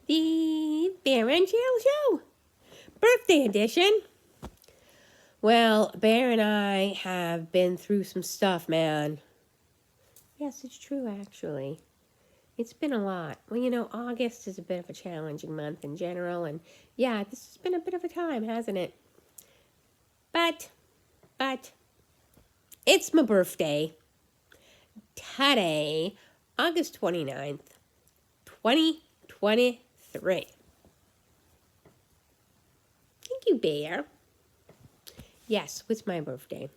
The Bear and Cheryl Show, birthday edition. Well, Bear and I have been through some stuff, man. Yes, it's true, actually. It's been a lot. Well, August is a bit of a challenging month in general, and yeah, this has been a bit of a time, hasn't it? But, it's my birthday. Today, August 29th, 2023. Thank you, Bear. Yes, it's my birthday.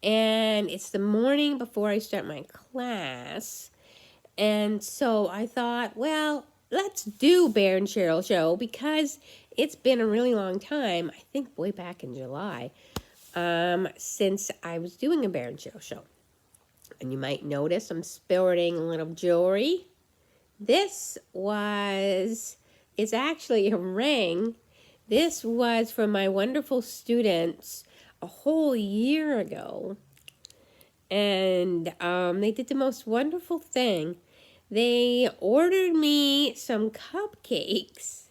And it's the morning before I start my class. And so I thought, well, let's do Bear and Cheryl Show because it's been a really long time, I think way back in July, since I was doing a Bear and Cheryl Show. And you might notice I'm sporting a little jewelry. It's actually a ring. This was from my wonderful students a whole year ago. And they did the most wonderful thing. They ordered me some cupcakes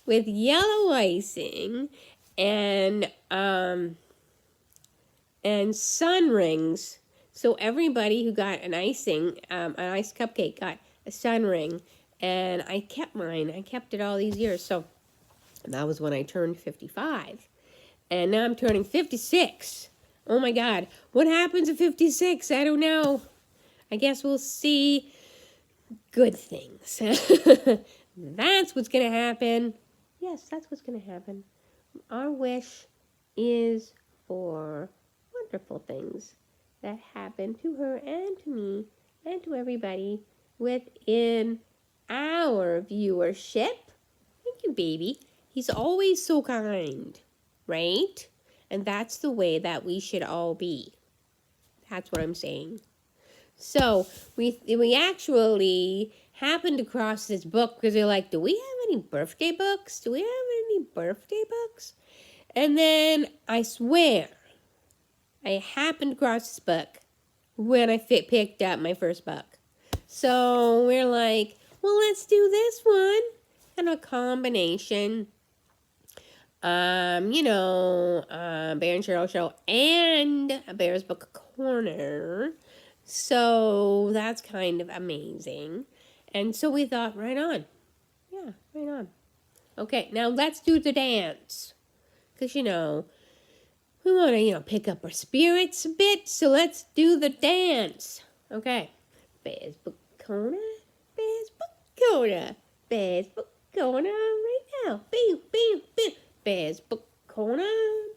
with yellow icing and sun rings. So everybody who got an iced cupcake got a sun ring. And I kept mine. I kept it all these years. So that was when I turned 55. And now I'm turning 56. Oh my God. What happens at 56? I don't know. I guess we'll see good things. That's what's going to happen. Yes, that's what's going to happen. Our wish is for wonderful things that happen to her and to me and to everybody within our viewership. Thank you, baby. He's always so kind, right? And that's the way that we should all be. That's what I'm saying. So we actually happened across this book because they're like, do we have any birthday books? Do we have any birthday books? And then I swear, I happened across this book when I picked up my first book. So we're like, well, let's do this one. And a combination, Bear and Cheryl Show and a Bear's Book Corner. So that's kind of amazing. And so we thought, right on. Yeah, right on. Okay, now let's do the dance. Because, we want to, pick up our spirits a bit. So let's do the dance. Okay. Bear's Book Corner. Bear's Book Corner. Bear's Book Corner right now. Bam, bam, bam. Bear's Book Corner.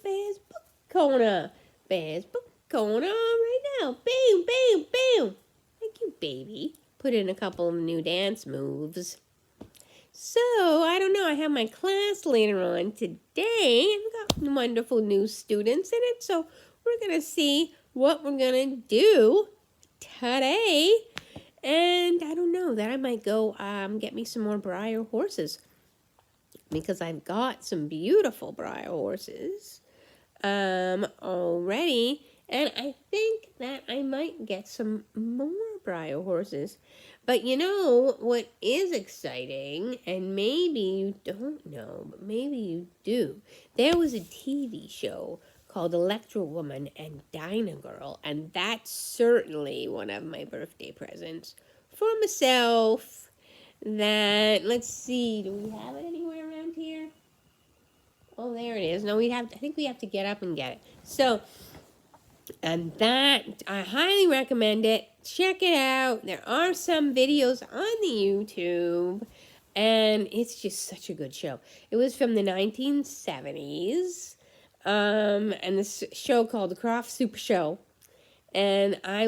Bear's Book Corner. Bear's Book Corner right now. Bam, bam, bam. Thank you, baby. Put in a couple of new dance moves. So, I don't know. I have my class later on today. We've got wonderful new students in it. So, we're going to see what we're going to do today. And I don't know. Then I might go get me some more Breyer horses. Because I've got some beautiful Breyer horses already. And I think that I might get some more Breyer horses. But what is exciting, and maybe you don't know, but maybe you do. There was a TV show called Electro Woman and Dyna Girl, and that's certainly one of my birthday presents for myself. That, let's see, do we have it anywhere around here? Oh, there it is. No, I think we have to get up and get it. So, and that, I highly recommend it. Check it out. There are some videos on the YouTube, and it's just such a good show. It was from the 1970s, and this show called The Croft Super Show. And I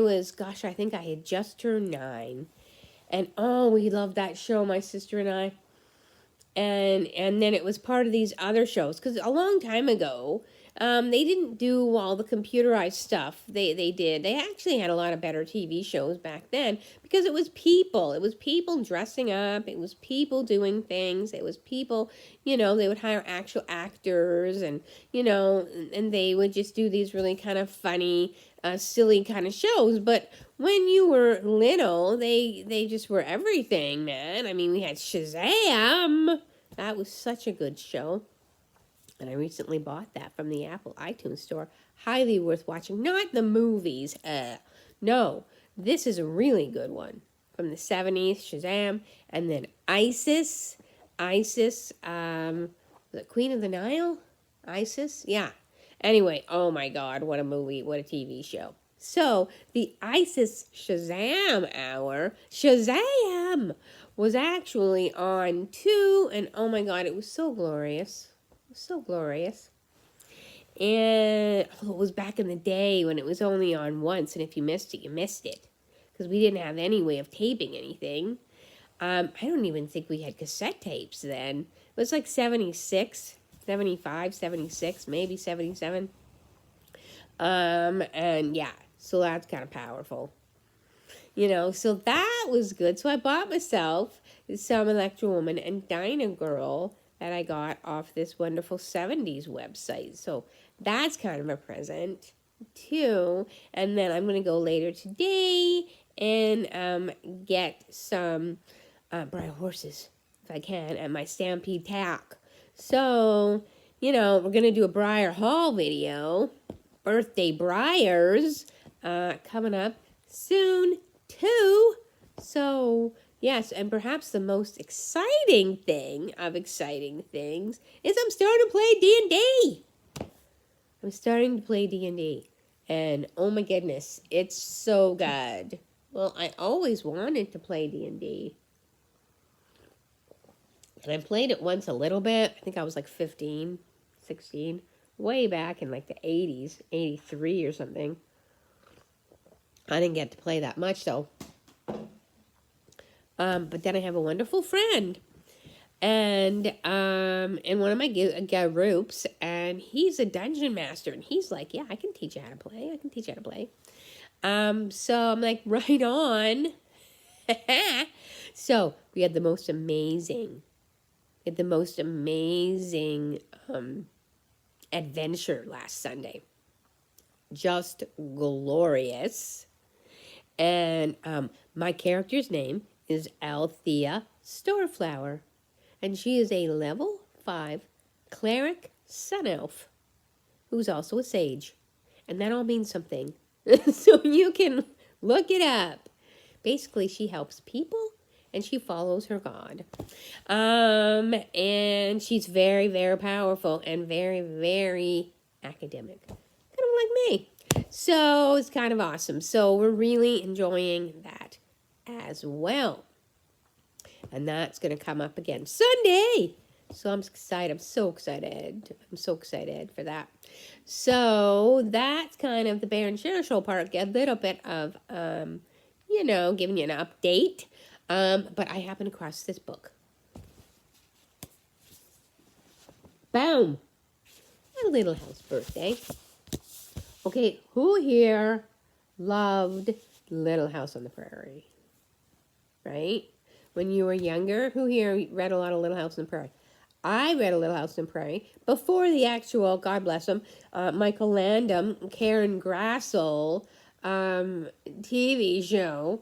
think I had just turned 9. And we loved that show, my sister and I. And then it was part of these other shows. Because a long time ago, they didn't do all the computerized stuff they did. They actually had a lot of better TV shows back then. Because it was people. It was people dressing up. It was people doing things. It was people, they would hire actual actors. And, and they would just do these really kind of funny, silly kind of shows. But when you were little, they just were everything, man. I mean, we had Shazam. That was such a good show. And I recently bought that from the Apple iTunes store. Highly worth watching. Not the movies. No, this is a really good one. From the 70s, Shazam. And then Isis. The Queen of the Nile? Isis? Yeah. Anyway, oh my God, what a movie, what a TV show. So, the Isis Shazam Hour, Shazam, was actually on too, and oh my God, it was so glorious. It was so glorious. And it was back in the day when it was only on once, and if you missed it, you missed it. Because we didn't have any way of taping anything. I don't even think we had cassette tapes then. It was like 76, 75, 76, maybe 77. And yeah, so that's kind of powerful. You know, so that was good. So I bought myself some Electro Woman and Dyna Girl that I got off this wonderful 70s website. So that's kind of a present too. And then I'm going to go later today and get some bridal horses, if I can, at my Stampede Tack. So, you know, we're going to do a Briar Hall video, birthday Briars, coming up soon too. So, yes, and perhaps the most exciting thing of exciting things is I'm starting to play D&D. I'm starting to play D&D. And oh my goodness, it's so good. Well, I always wanted to play D&D. And I played it once a little bit. I think I was like 15, 16, way back in like the 80s, 83 or something. I didn't get to play that much though. But then I have a wonderful friend and in one of my groups, and he's a dungeon master, and he's like, yeah, I can teach you how to play. I can teach you how to play. So I'm like, right on. So we had the most amazing adventure last Sunday. Just glorious. And my character's name is Althea Storeflower. And she is a level 5 cleric sun elf who's also a sage. And that all means something. So you can look it up. Basically, she helps people and she follows her god. And she's very, very powerful and very, very academic. Kind of like me. So it's kind of awesome. So we're really enjoying that as well. And that's going to come up again Sunday. So I'm excited. I'm so excited. I'm so excited for that. So that's kind of the Bear and Cheryl show part. A little bit of, you know, giving you an update. But I happened across this book. Boom. A Little House Birthday. Okay, who here loved Little House on the Prairie? Right? When you were younger, who here read a lot of Little House on the Prairie? I read a Little House on the Prairie before the actual, God bless him, Michael Landon, Karen Grassel TV show.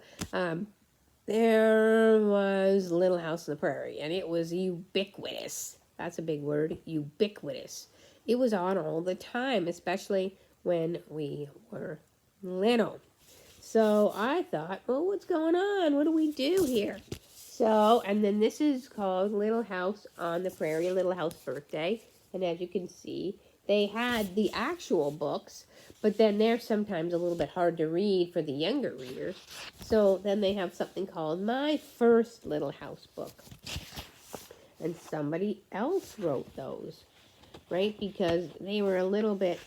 There was Little House on the Prairie, and it was ubiquitous. That's a big word, ubiquitous. It was on all the time, especially when we were little. So I thought, well, what's going on? What do we do here? So, and then this is called Little House on the Prairie, Little House Birthday. And as you can see, they had the actual books, but then they're sometimes a little bit hard to read for the younger readers. So then they have something called My First Little House Book. And somebody else wrote those, right? Because they were it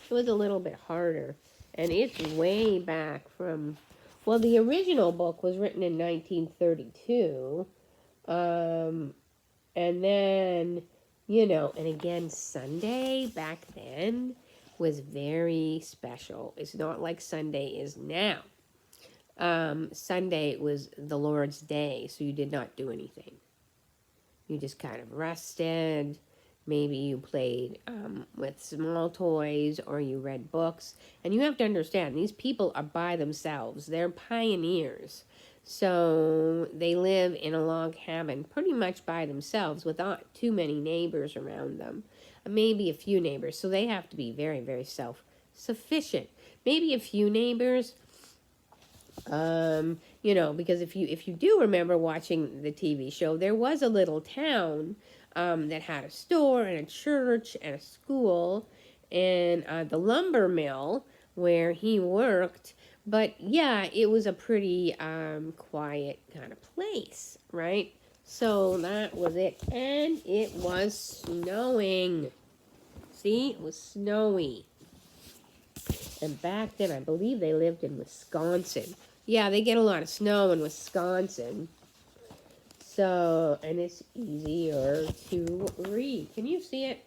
was a little bit harder. And it's way back from, well, the original book was written in 1932. And then, you know, and again, Sunday back then was very special. It's not like Sunday is now. Sunday was the Lord's day, so you did not do anything. You just kind of rested, Maybe you played with small toys or you read books. And you have to understand, these people are by themselves. They're pioneers. So they live in a log cabin pretty much by themselves without too many neighbors around them. Maybe a few neighbors. So they have to be very, very self-sufficient. Maybe a few neighbors, because if you do remember watching the TV show, there was a little town that had a store and a church and a school and the lumber mill where he worked. But yeah, it was a pretty quiet kind of place, right? So that was it. And it was snowing. See, it was snowy. And back then, I believe they lived in Wisconsin. Yeah, they get a lot of snow in Wisconsin. So, and it's easier to read. Can you see it?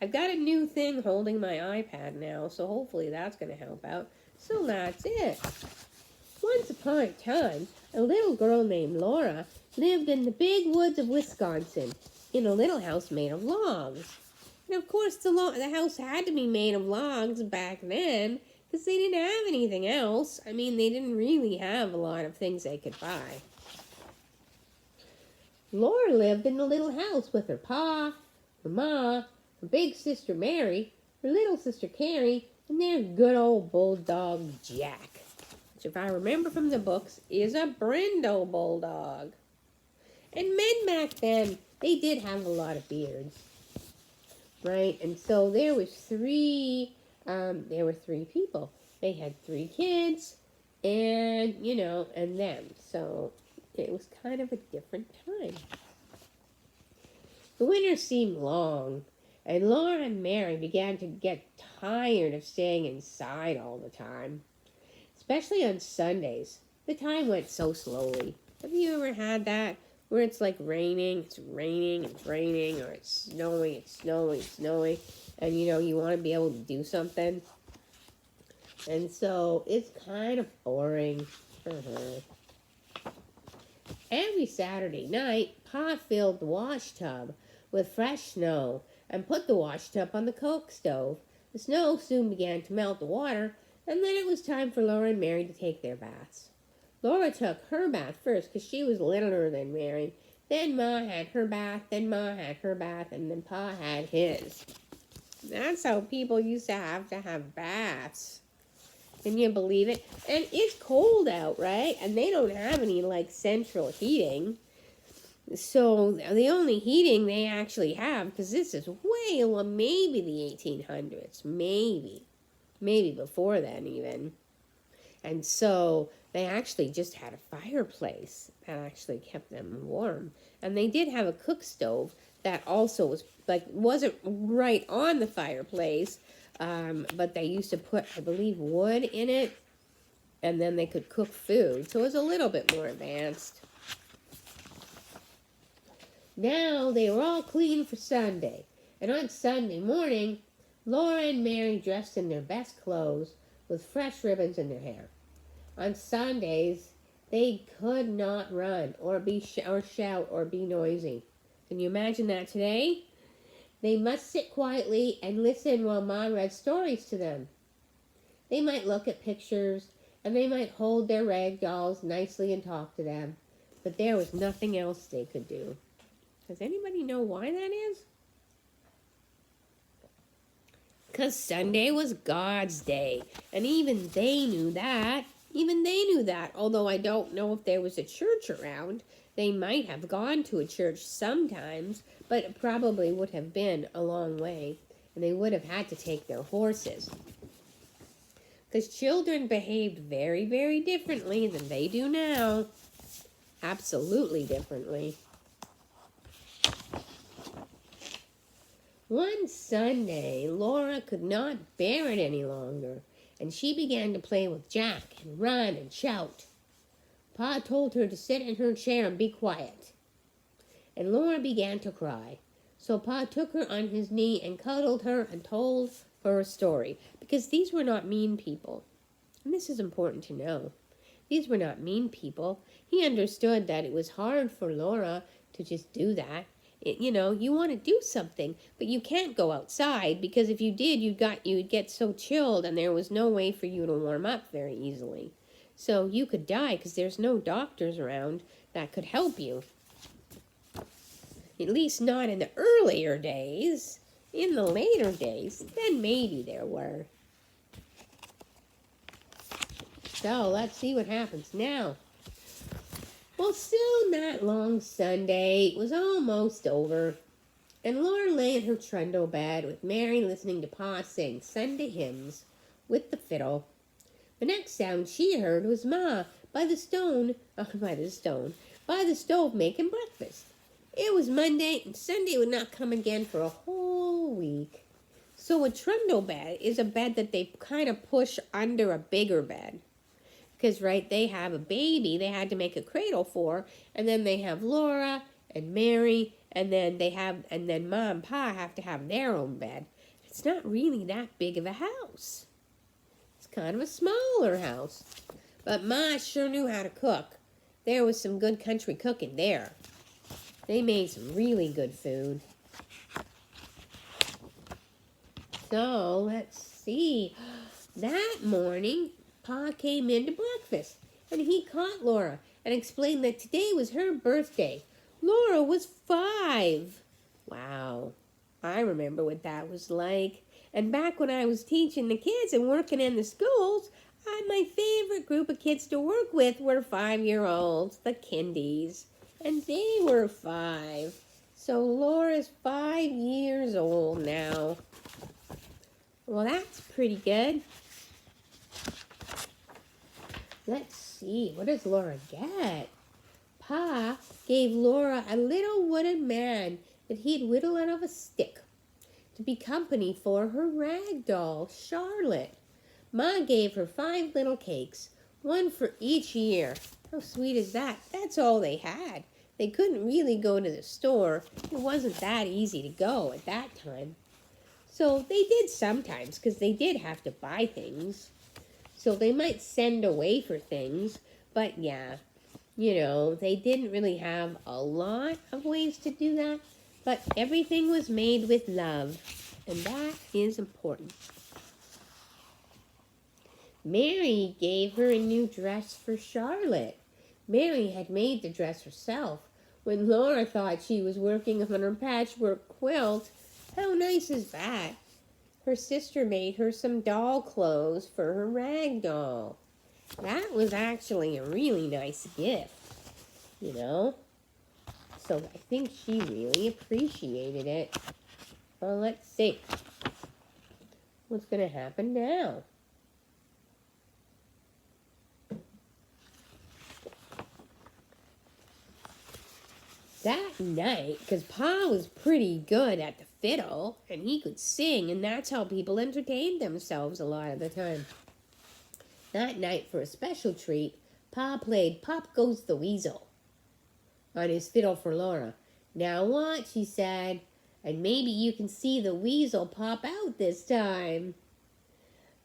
I've got a new thing holding my iPad now, so hopefully that's going to help out. So that's it. Once upon a time, a little girl named Laura lived in the big woods of Wisconsin in a little house made of logs. And of course, the house had to be made of logs back then because they didn't have anything else. I mean, they didn't really have a lot of things they could buy. Laura lived in the little house with her pa, her ma, her big sister Mary, her little sister Carrie, and their good old bulldog Jack, which, if I remember from the books, is a Brindle bulldog. And men back then, they did have a lot of beards, right? And so there were three people. They had 3 kids, and them. So it was kind of a different time. The winter seemed long, and Laura and Mary began to get tired of staying inside all the time, especially on Sundays. The time went so slowly. Have you ever had that? Where it's like raining, it's raining, it's raining, or it's snowing, it's snowing, it's snowing, and you want to be able to do something. And so it's kind of boring for her. Every Saturday night, Pa filled the wash tub with fresh snow and put the wash tub on the coke stove. The snow soon began to melt the water, and then it was time for Laura and Mary to take their baths. Laura took her bath first because she was littler than Mary. Then Ma had her bath, then Ma had her bath, and then Pa had his. That's how people used to have baths. Can you believe it? And it's cold out, right? And they don't have any, central heating. So the only heating they actually have, because this is maybe the 1800s. Maybe before then even. And so they actually just had a fireplace that actually kept them warm. And they did have a cook stove that also wasn't right on the fireplace, but they used to put, I believe, wood in it, and then they could cook food. So it was a little bit more advanced. Now they were all clean for Sunday, and on Sunday morning, Laura and Mary dressed in their best clothes with fresh ribbons in their hair. On Sundays, they could not run or shout or be noisy. Can you imagine that today? They must sit quietly and listen while Ma read stories to them. They might look at pictures, and they might hold their rag dolls nicely and talk to them, but there was nothing else they could do. Does anybody know why that is? Because Sunday was God's day, and even they knew that. Although I don't know if there was a church around. They might have gone to a church sometimes, but it probably would have been a long way, and they would have had to take their horses. Because children behaved very, very differently than they do now. Absolutely differently. One Sunday, Laura could not bear it any longer, and she began to play with Jack and run and shout. Pa told her to sit in her chair and be quiet. And Laura began to cry. So Pa took her on his knee and cuddled her and told her a story. Because these were not mean people. And this is important to know. These were not mean people. He understood that it was hard for Laura to just do that. You want to do something, but you can't go outside because if you did, you'd get so chilled and there was no way for you to warm up very easily. So you could die because there's no doctors around that could help you. At least not in the earlier days. In the later days, then maybe there were. So let's see what happens now. Well, soon that long Sunday was almost over, and Laura lay in her trundle bed with Mary listening to Pa sing Sunday hymns with the fiddle. The next sound she heard was Ma by the stove making breakfast. It was Monday, and Sunday would not come again for a whole week. So a trundle bed is a bed that they kind of push under a bigger bed. Because, right, they have a baby they had to make a cradle for, and then they have Laura and Mary, and then Ma and Pa have to have their own bed. It's not really that big of a house. It's kind of a smaller house. But Ma sure knew how to cook. There was some good country cooking there. They made some really good food. So, let's see. That morning, Pa came in to breakfast, and he caught Laura and explained that today was her birthday. Laura was 5. Wow, I remember what that was like. And back when I was teaching the kids and working in the schools, my favorite group of kids to work with were 5-year-olds, the kindies. And they were 5. So Laura's 5 years old now. Well, that's pretty good. Let's see, what does Laura get? Pa gave Laura a little wooden man that he'd whittle out of a stick to be company for her rag doll, Charlotte. Ma gave her 5 little cakes, one for each year. How sweet is that? That's all they had. They couldn't really go to the store. It wasn't that easy to go at that time. So they did sometimes, because they did have to buy things. So they might send away for things, but yeah, they didn't really have a lot of ways to do that, but everything was made with love, and that is important. Mary gave her a new dress for Charlotte. Mary had made the dress herself when Laura thought she was working on her patchwork quilt. How nice is that? Her sister made her some doll clothes for her rag doll. That was actually a really nice gift, So I think she really appreciated it. Well, let's see. What's going to happen now? That night, because Pa was pretty good at the fiddle, and he could sing, and that's how people entertained themselves a lot of the time. That night, for a special treat, Pa played Pop Goes the Weasel on his fiddle for Laura. Now watch, he said, and maybe you can see the weasel pop out this time.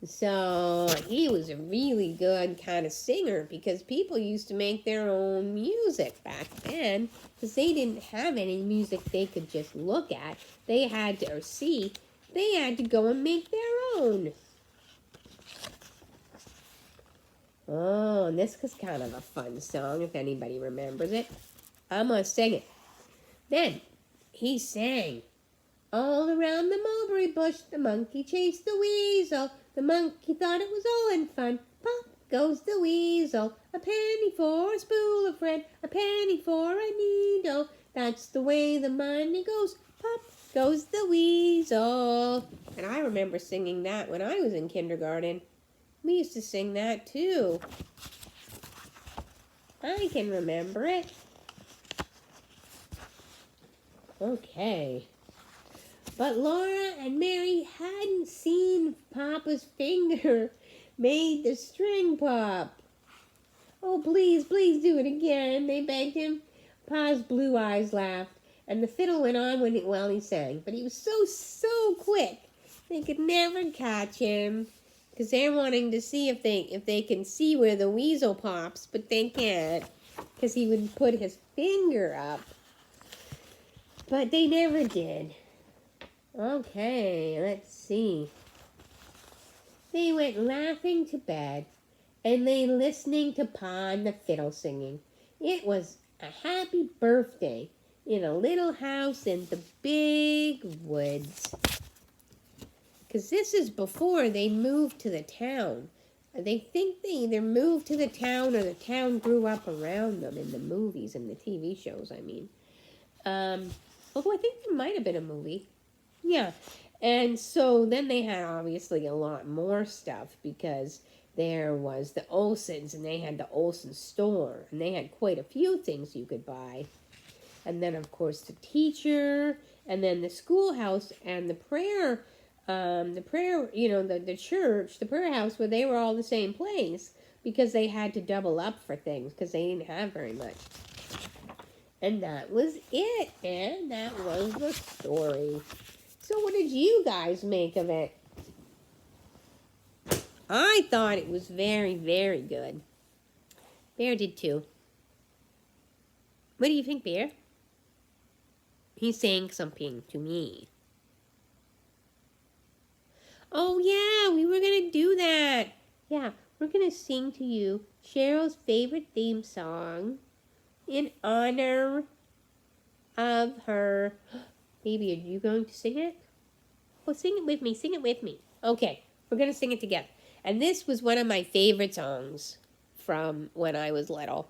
So he was a really good kind of singer because people used to make their own music back then because they didn't have any music they could just look at. They had to, or see, they had to go and make their own. Oh, and this was kind of a fun song if anybody remembers it. I'm going to sing it. Then he sang, all around the mulberry bush, the monkey chased the weasel. The monkey thought it was all in fun. Pop goes the weasel. A penny for a spool of thread, a penny for a needle. That's the way the money goes. Pop goes the weasel. And I remember singing that when I was in kindergarten. We used to sing that too. I can remember it. Okay. But Laura and Mary hadn't seen Papa's finger made the string pop. Oh, please, please do it again, they begged him. Pa's blue eyes laughed, and the fiddle went on while he sang. But he was so quick, they could never catch him. Because they're wanting to see if they can see where the weasel pops, but they can't. Because he would put his finger up. But they never did. Okay, let's see. They went laughing to bed, and lay listening to Pa and the fiddle singing. It was a happy birthday in a little house in the big woods. Because this is before they moved to the town. They think they either moved to the town or the town grew up around them in the movies and the TV shows, I mean. Although I think there might have been a movie. Yeah. And so then they had obviously a lot more stuff because there was the Olsons and they had the Olsen store and they had quite a few things you could buy. And then of course the teacher and then the schoolhouse and the prayer, the church, the prayer house where they were all the same place because they had to double up for things because they didn't have very much. And that was it, and that was the story. So what did you guys make of it? I thought it was very, very good. Bear did too. What do you think, Bear? He's saying something to me. Oh, yeah, we were going to do that. Yeah, we're going to sing to you Cheryl's favorite theme song in honor of her. Baby, are you going to sing it? Oh, sing it with me. Sing it with me. Okay, we're going to sing it together. And this was one of my favorite songs from when I was little.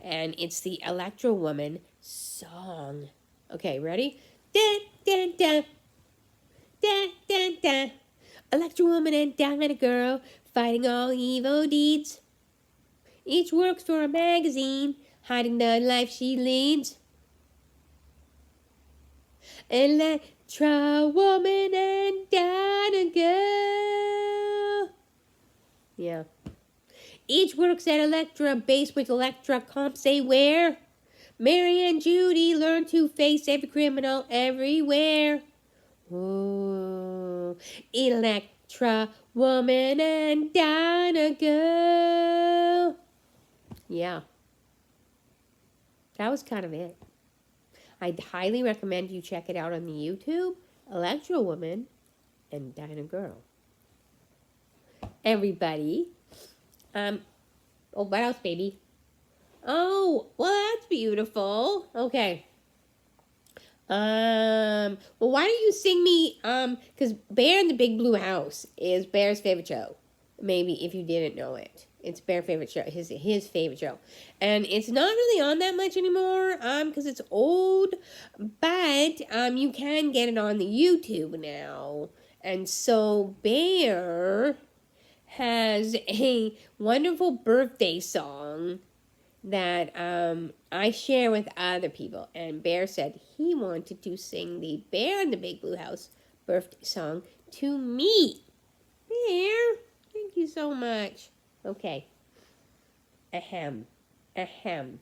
And it's the Electro Woman song. Okay, ready? Da, da, da. Da, da, da. Electro Woman and Diamond Girl fighting all evil deeds. Each works for a magazine, hiding the life she leads. Electra Woman and Diamond Girl. Yeah. Each works at Electra base with Electra comps they wear. Mary and Judy learn to face every criminal everywhere. Oh, Electra Woman and Dinah Girl. Yeah. That was kind of it. I'd highly recommend you check it out on the YouTube. Electra Woman and Dinah Girl. Everybody. Oh, what else, baby? Oh, well, that's beautiful. Okay. Well, why don't you sing me, because Bear in the Big Blue House is Bear's favorite show. Maybe if you didn't know it. It's Bear's favorite show, his favorite show. And it's not really on that much anymore, because it's old, but, you can get it on the YouTube now. And so Bear has a wonderful birthday song that I share with other people. And Bear said he wanted to sing the Bear in the Big Blue House birthday song to me. Bear, thank you so much. Okay. Ahem. Ahem.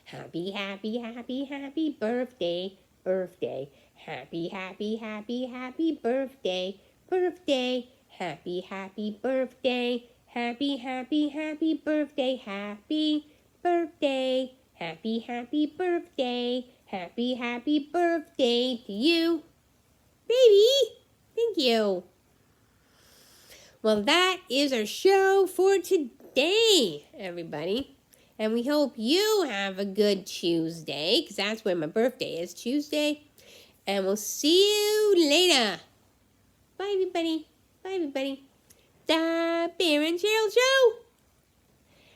Happy, happy, happy, happy birthday, birthday. Happy, happy, happy, happy birthday, birthday. Happy, happy birthday. Happy, happy, happy birthday, happy birthday. Happy, happy birthday. Happy, happy birthday to you. Baby, thank you. Well, that is our show for today, everybody. And we hope you have a good Tuesday, because that's when my birthday is, Tuesday. And we'll see you later. Bye, everybody. Bye, everybody. The Bear and Cheryl Show.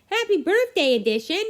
Happy birthday edition.